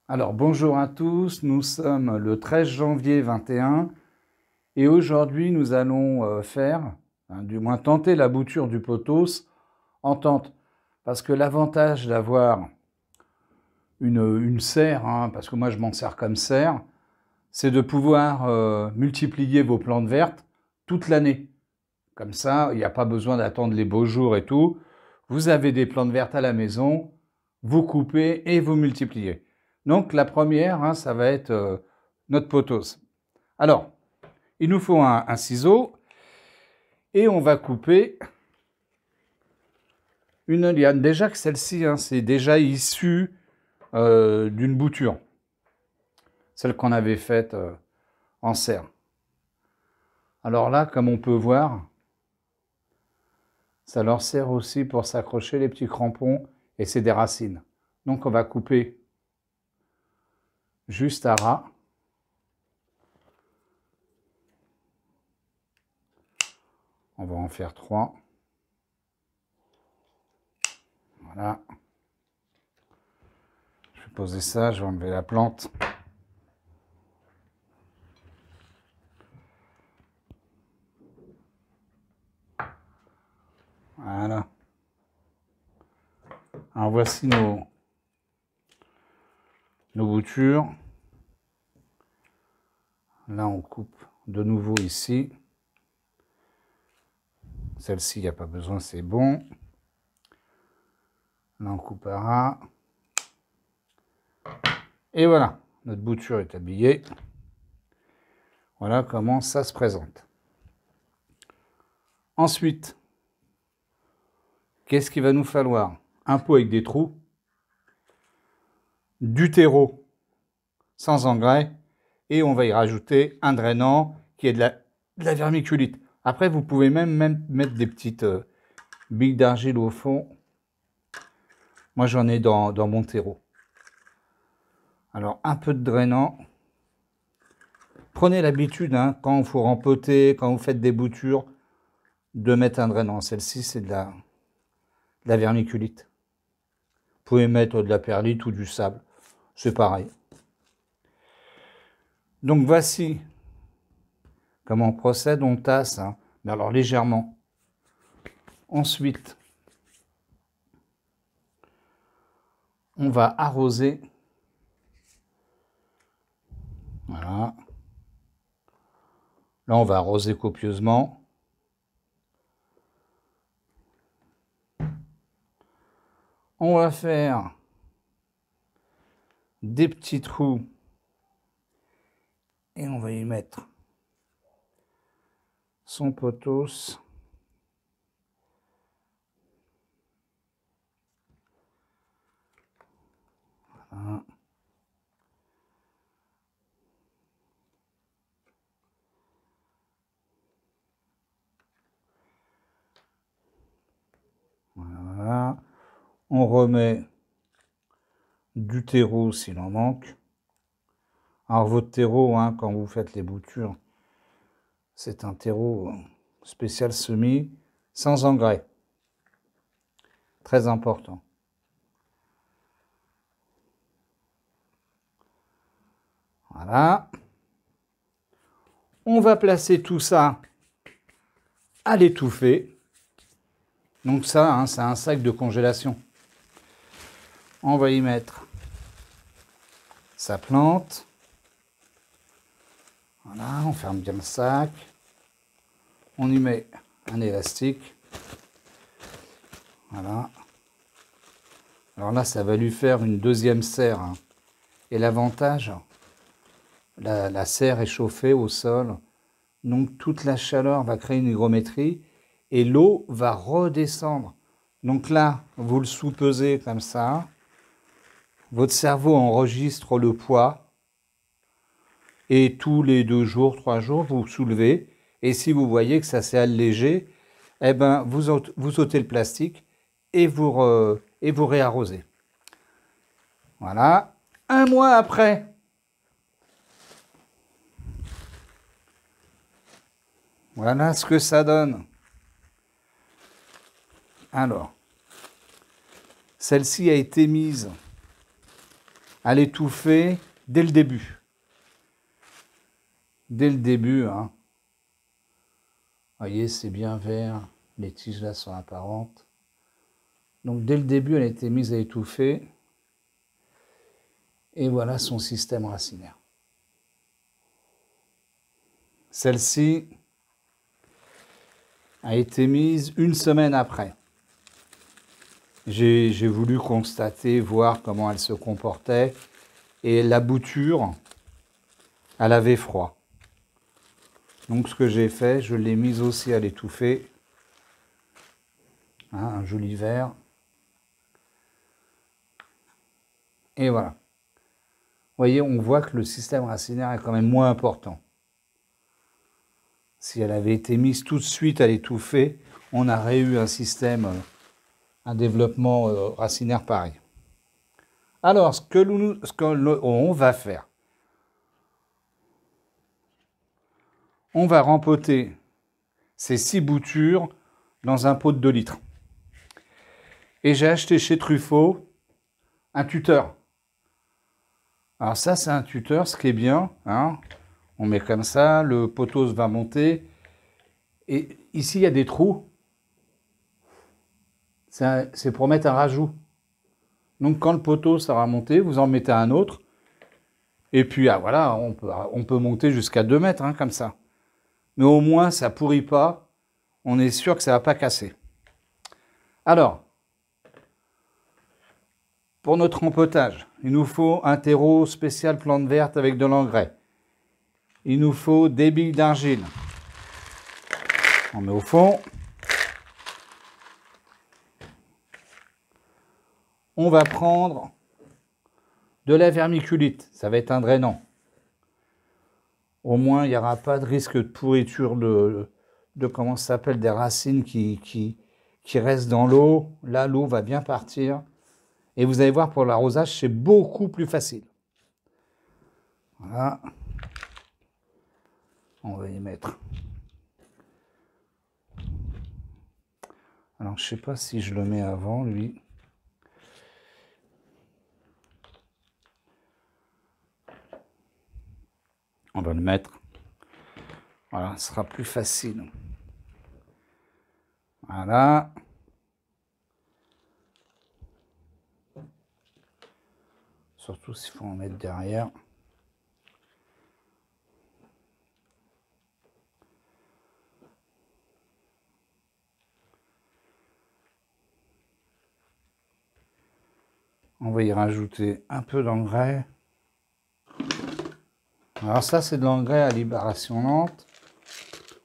Alors bonjour à tous, nous sommes le 13 janvier 21 et aujourd'hui nous allons faire, du moins tenter la bouture du pothos en tente. Parce que l'avantage d'avoir une serre, parce que moi je m'en sers comme serre, c'est de pouvoir multiplier vos plantes vertes toute l'année. Comme ça, il n'y a pas besoin d'attendre les beaux jours et tout. Vous avez des plantes vertes à la maison, vous coupez et vous multipliez. Donc la première, ça va être notre pothos. Alors, il nous faut un ciseau et on va couper une liane. Déjà que celle-ci, c'est déjà issu d'une bouture. Celle qu'on avait faite en serre. Alors là, comme on peut voir, ça leur sert aussi pour s'accrocher les petits crampons et c'est des racines. Donc on va couper juste à ras. On va en faire 3. Voilà. Je vais poser ça, je vais enlever la plante. Voilà. Alors voici nos boutures. Là on coupe de nouveau ici. Celle-ci, il n'y a pas besoin, c'est bon. Là on coupe à ras. Et voilà, notre bouture est habillée. Voilà comment ça se présente. Ensuite, qu'est-ce qu'il va nous falloir? Un pot avec des trous, du terreau sans engrais, et on va y rajouter un drainant qui est de la vermiculite. Après, vous pouvez même mettre des petites billes d'argile au fond. Moi, j'en ai dans mon terreau. Alors, un peu de drainant. Prenez l'habitude, quand vous rempotez, quand vous faites des boutures, de mettre un drainant. Celle-ci, c'est de la vermiculite. Vous pouvez mettre de la perlite ou du sable. C'est pareil. Donc, voici comment on procède. On tasse, mais alors légèrement. Ensuite, on va arroser. Voilà. Là, on va arroser copieusement. On va faire des petits trous et on va y mettre son pothos. Voilà. Voilà. On remet du terreau s'il en manque. Alors votre terreau, quand vous faites les boutures, c'est un terreau spécial semis, sans engrais. Très important. Voilà. On va placer tout ça à l'étouffer. Donc ça, c'est un sac de congélation. On va y mettre sa plante. Voilà, on ferme bien le sac. On y met un élastique. Voilà. Alors là, ça va lui faire une deuxième serre. Et l'avantage, la serre est chauffée au sol. Donc toute la chaleur va créer une hygrométrie et l'eau va redescendre. Donc là, vous le sous-pesez comme ça. Votre cerveau enregistre le poids. Et tous les 2 jours, 3 jours, vous soulevez. Et si vous voyez que ça s'est allégé, eh ben, vous ôtez le plastique et vous réarrosez. Voilà. 1 mois après, Voilà ce que ça donne. Alors, celle-ci a été mise à l'étouffer dès le début. Dès le début, hein. Vous voyez, c'est bien vert, les tiges là sont apparentes. Donc dès le début, elle a été mise à étouffer. Et voilà son système racinaire. Celle-ci a été mise une semaine après. J'ai voulu constater, voir comment elle se comportait. Et la bouture, elle avait froid. Donc ce que j'ai fait, je l'ai mise aussi à l'étouffer. Hein, un joli vert. Et voilà. Vous voyez, on voit que le système racinaire est quand même moins important. Si elle avait été mise tout de suite à l'étouffer, on aurait eu un système, un développement racinaire pareil. Alors, ce qu'on va faire, on va rempoter ces 6 boutures dans un pot de 2 litres. Et j'ai acheté chez Truffaut un tuteur. Alors ça, c'est un tuteur, ce qui est bien, hein. On met comme ça, le potos va monter. Et ici, il y a des trous. C'est pour mettre un rajout. Donc quand le poteau sera monté, vous en mettez un autre. Et puis voilà, on peut monter jusqu'à 2 mètres, hein, comme ça. Mais au moins, ça ne pourrit pas. On est sûr que ça ne va pas casser. Alors, pour notre rempotage, il nous faut un terreau spécial plante verte avec de l'engrais. Il nous faut des billes d'argile. On met au fond. On va prendre de la vermiculite. Ça va être un drainant. Au moins, il n'y aura pas de risque de pourriture de comment ça s'appelle, des racines qui restent dans l'eau. Là, l'eau va bien partir. Et vous allez voir, pour l'arrosage, c'est beaucoup plus facile. Voilà. On va y mettre. Alors, je ne sais pas si je le mets avant, lui. On va le mettre. Voilà, ce sera plus facile. Voilà. Surtout s'il faut en mettre derrière. On va y rajouter un peu d'engrais. Alors ça, c'est de l'engrais à libération lente.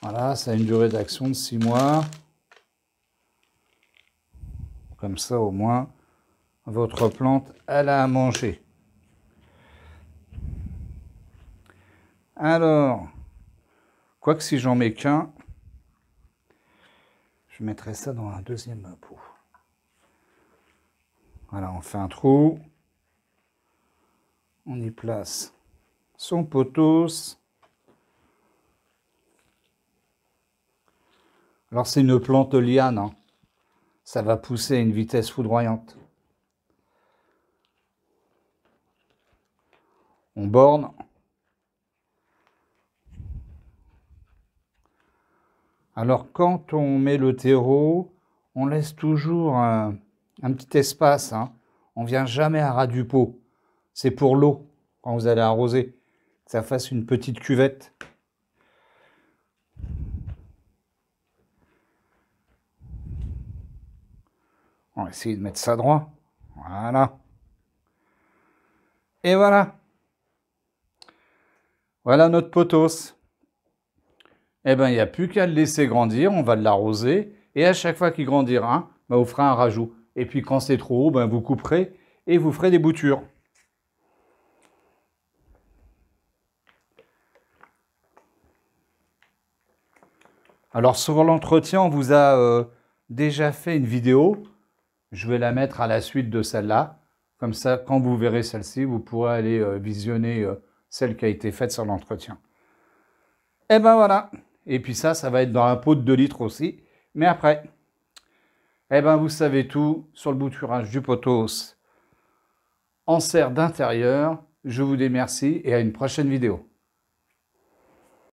Voilà, ça a une durée d'action de 6 mois. Comme ça, au moins, votre plante, elle a à manger. Alors, quoique si j'en mets qu'un, je mettrai ça dans un deuxième pot. Voilà, on fait un trou. On y place son potos. Alors c'est une plante liane, hein. Ça va pousser à une vitesse foudroyante. On borne. Alors quand on met le terreau, on laisse toujours un petit espace, hein. On ne vient jamais à ras du pot. C'est pour l'eau, quand vous allez arroser, que ça fasse une petite cuvette. On va essayer de mettre ça droit. Voilà. Et voilà. Voilà notre potos. Eh bien, il n'y a plus qu'à le laisser grandir. On va l'arroser. Et à chaque fois qu'il grandira, ben, vous ferez un rajout. Et puis quand c'est trop haut, ben, vous couperez et vous ferez des boutures. Alors sur l'entretien, on vous a déjà fait une vidéo. Je vais la mettre à la suite de celle-là. Comme ça, quand vous verrez celle-ci, vous pourrez aller visionner celle qui a été faite sur l'entretien. Et ben voilà. Et puis ça va être dans un pot de 2 litres aussi. Mais après, eh ben vous savez tout sur le bouturage du potos en serre d'intérieur. Je vous dis merci et à une prochaine vidéo.